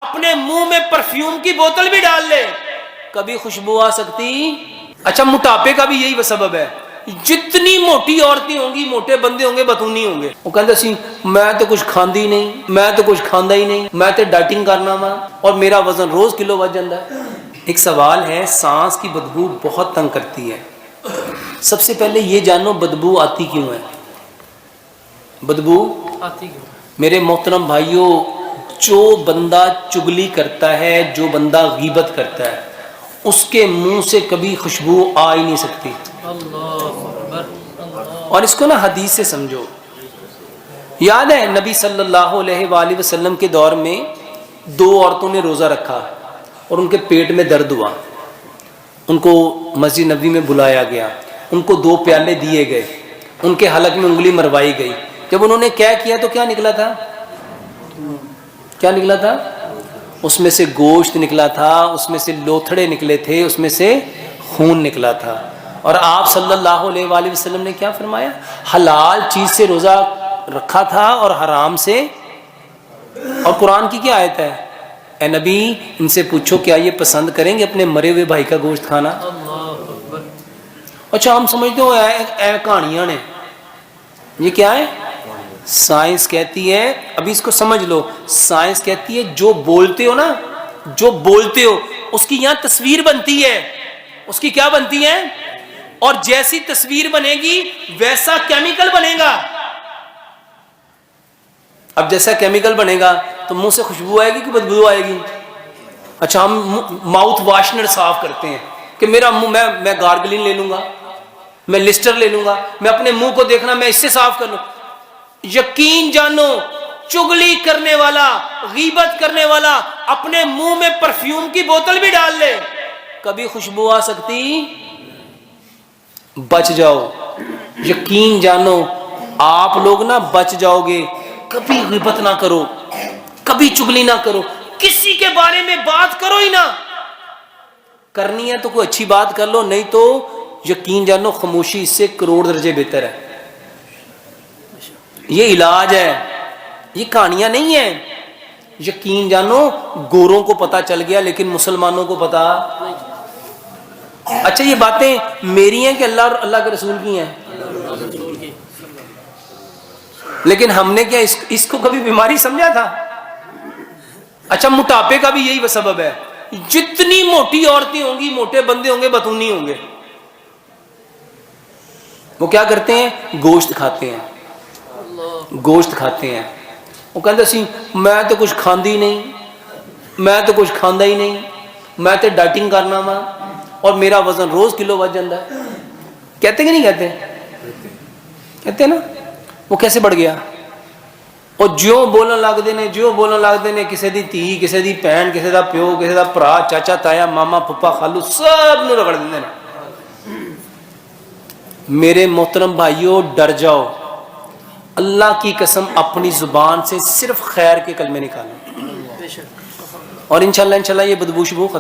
اپنے منہ میں پرفیوم کی بوتل بھی ڈال لے کبھی خوشبو آ سکتی؟ اچھا موٹاپے کا بھی یہی سبب ہے، جتنی موٹی عورتیں ہوں گی موٹے بندے ہوں گے بتونی ہوں گے، وہ کہتے سی میں تو کچھ کھاندی نہیں، میں تو کچھ کھاندا ہی نہیں، میں تو ڈائٹنگ کرنا وا اور میرا وزن روز کلو بڑھ جاتا ہے۔ ایک سوال ہے، سانس کی بدبو بہت تنگ کرتی ہے، سب سے پہلے یہ جانو بدبو آتی کیوں ہے؟ بدبو آتی کیوں؟ میرے محترم بھائیوں، جو بندہ چگلی کرتا ہے، جو بندہ غیبت کرتا ہے، اس کے منہ سے کبھی خوشبو آ ہی نہیں سکتی۔ اللہ اکبر، اللہ۔ اور اس کو نا حدیث سے سمجھو۔ یاد ہے نبی صلی اللہ علیہ وآلہ وسلم کے دور میں دو عورتوں نے روزہ رکھا اور ان کے پیٹ میں درد ہوا، ان کو مسجد نبوی میں بلایا گیا، ان کو 2 پیالے دیے گئے، ان کے حلق میں انگلی مروائی گئی، جب انہوں نے کیا تو کیا نکلا تھا؟ کیا نکلا تھا؟ اس میں سے گوشت نکلا تھا، اس میں سے لوتھڑے نکلے تھے، اس میں سے خون نکلا تھا۔ اور آپ صلی اللہ علیہ وآلہ وسلم نے کیا فرمایا؟ حلال چیز سے روزہ رکھا تھا اور حرام سے۔ اور قرآن کی کیا آیت ہے؟ اے نبی ان سے پوچھو کیا یہ پسند کریں گے اپنے مرے ہوئے بھائی کا گوشت کھانا؟ اللہ اکبر۔ اچھا ہم سمجھتے ہو اے کہانیاں نے، یہ کیا ہے؟ سائنس کہتی ہے، ابھی اس کو سمجھ لو، سائنس کہتی ہے جو بولتے ہو نا، جو بولتے ہو اس کی یہاں تصویر بنتی ہے، اس کی کیا بنتی ہے؟ اور جیسی تصویر بنے گی ویسا کیمیکل بنے گا۔ اب جیسا کیمیکل بنے گا تو منہ سے خوشبو آئے گی کہ بدبو آئے گی؟ اچھا ہم ماؤتھ واشنر صاف کرتے ہیں کہ میرا منہ، میں گارگلین لے لوں گا، میں لسٹر لے لوں گا، میں اپنے منہ کو دیکھنا میں اس سے صاف کر لوں۔ یقین جانو چگلی کرنے والا، غیبت کرنے والا اپنے منہ میں پرفیوم کی بوتل بھی ڈال لے کبھی خوشبو آ سکتی؟ بچ جاؤ، یقین جانو آپ لوگ نا بچ جاؤ گے۔ کبھی غیبت نہ کرو، کبھی چگلی نہ کرو، کسی کے بارے میں بات کرو ہی نہ، کرنی ہے تو کوئی اچھی بات کر لو، نہیں تو یقین جانو خاموشی اس سے کروڑ درجے بہتر ہے۔ یہ علاج ہے، یہ کہانیاں نہیں ہیں۔ یقین جانو گوروں کو پتا چل گیا لیکن مسلمانوں کو پتا۔ اچھا یہ باتیں میری ہیں کہ اللہ اور اللہ کے رسول کی ہیں؟ لیکن ہم نے کیا اس کو کبھی بیماری سمجھا تھا؟ اچھا موٹاپے کا بھی یہی سبب ہے، جتنی موٹی عورتیں ہوں گی موٹے بندے ہوں گے بتونی ہوں گے، وہ کیا کرتے ہیں؟ گوشت کھاتے ہیں، گوشت کھاتے ہیں۔ وہ کہتے سی میں تو کچھ کھاندی نہیں، میں تو کچھ کھاندا ہی نہیں، میں تو ڈائٹنگ کرنا وا اور میرا وزن روز کلو بڑھ جاتا ہے۔ کہتے کہ نہیں کہتے؟ کہتے ہیں نا۔ وہ کیسے بڑھ گیا؟ اور جو بولن لگتے ہیں، جو بولن لگتے ہیں، کسی دی تھی، کسی دی بہن، کسی دا پیو، کسی دا بھرا، چاچا تایا، ماما پھپا خالو، سب نو رگڑ دیندے ہیں۔ میرے محترم بھائیوں ڈر جاؤ، اللہ کی قسم اپنی زبان سے صرف خیر کے کلمے نکالیں اور انشاءاللہ یہ بدبو شبو ختم۔